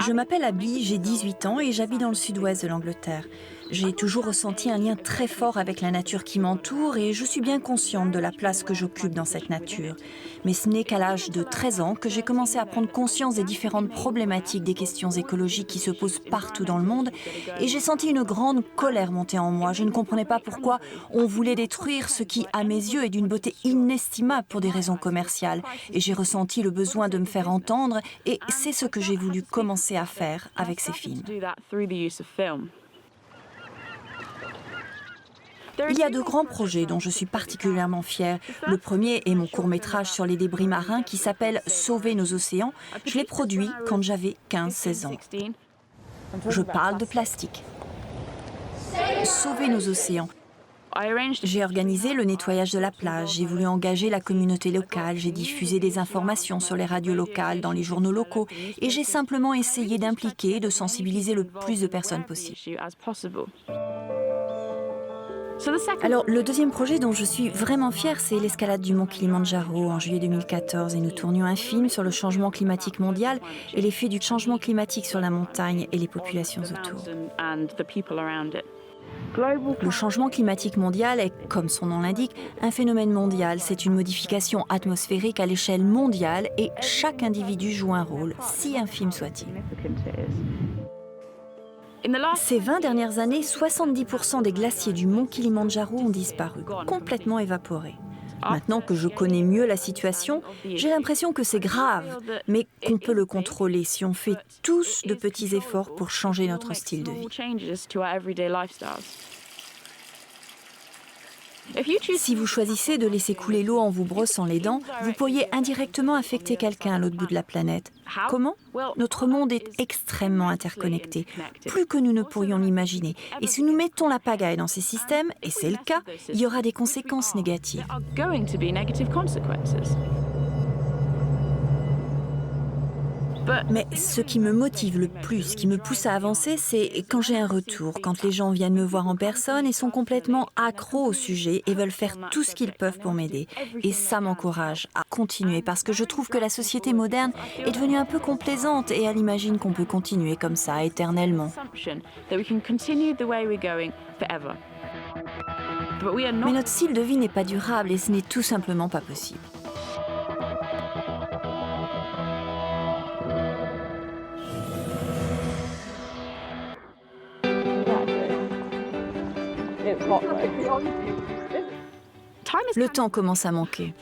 Je m'appelle Abby, j'ai 18 ans et j'habite dans le sud-ouest de l'Angleterre. J'ai toujours ressenti un lien très fort avec la nature qui m'entoure et je suis bien consciente de la place que j'occupe dans cette nature. Mais ce n'est qu'à l'âge de 13 ans que j'ai commencé à prendre conscience des différentes problématiques des questions écologiques qui se posent partout dans le monde et j'ai senti une grande colère monter en moi. Je ne comprenais pas pourquoi on voulait détruire ce qui, à mes yeux, est d'une beauté inestimable pour des raisons commerciales. Et j'ai ressenti le besoin de me faire entendre et c'est ce que j'ai voulu commencer à faire avec ces films. Il y a de grands projets dont je suis particulièrement fière. Le premier est mon court-métrage sur les débris marins qui s'appelle « Sauver nos océans ». Je l'ai produit quand j'avais 15-16 ans. Je parle de plastique. Sauver nos océans. J'ai organisé le nettoyage de la plage, j'ai voulu engager la communauté locale, j'ai diffusé des informations sur les radios locales, dans les journaux locaux et j'ai simplement essayé d'impliquer et de sensibiliser le plus de personnes possible. Alors, le deuxième projet dont je suis vraiment fière, c'est l'escalade du mont Kilimandjaro en juillet 2014 et nous tournions un film sur le changement climatique mondial et l'effet du changement climatique sur la montagne et les populations autour. Le changement climatique mondial est, comme son nom l'indique, un phénomène mondial. C'est une modification atmosphérique à l'échelle mondiale et chaque individu joue un rôle, si infime soit-il. Ces 20 dernières années, 70% des glaciers du mont Kilimandjaro ont disparu, complètement évaporés. Maintenant que je connais mieux la situation, j'ai l'impression que c'est grave, mais qu'on peut le contrôler si on fait tous de petits efforts pour changer notre style de vie. Si vous choisissez de laisser couler l'eau en vous brossant les dents, vous pourriez indirectement affecter quelqu'un à l'autre bout de la planète. Comment ? Notre monde est extrêmement interconnecté, plus que nous ne pourrions l'imaginer. Et si nous mettons la pagaille dans ces systèmes, et c'est le cas, il y aura des conséquences négatives. Mais ce qui me motive le plus, qui me pousse à avancer, c'est quand j'ai un retour, quand les gens viennent me voir en personne et sont complètement accros au sujet et veulent faire tout ce qu'ils peuvent pour m'aider. Et ça m'encourage à continuer parce que je trouve que la société moderne est devenue un peu complaisante et elle imagine qu'on peut continuer comme ça éternellement. Mais notre style de vie n'est pas durable et ce n'est tout simplement pas possible. Le temps commence à manquer.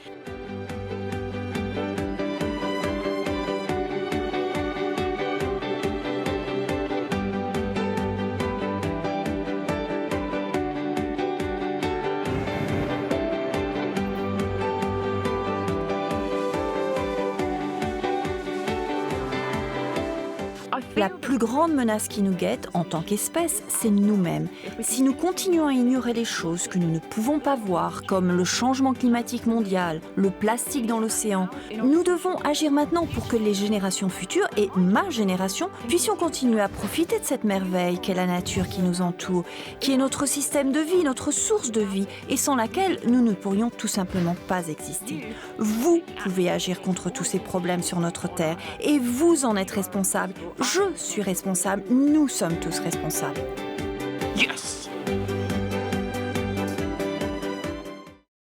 La plus grande menace qui nous guette, en tant qu'espèce, c'est nous-mêmes. Si nous continuons à ignorer les choses que nous ne pouvons pas voir, comme le changement climatique mondial, le plastique dans l'océan, nous devons agir maintenant pour que les générations futures, et ma génération, puissions continuer à profiter de cette merveille qu'est la nature qui nous entoure, qui est notre système de vie, notre source de vie, et sans laquelle nous ne pourrions tout simplement pas exister. Vous pouvez agir contre tous ces problèmes sur notre Terre, et vous en êtes responsable. Je suis responsable, nous sommes tous responsables. Yes!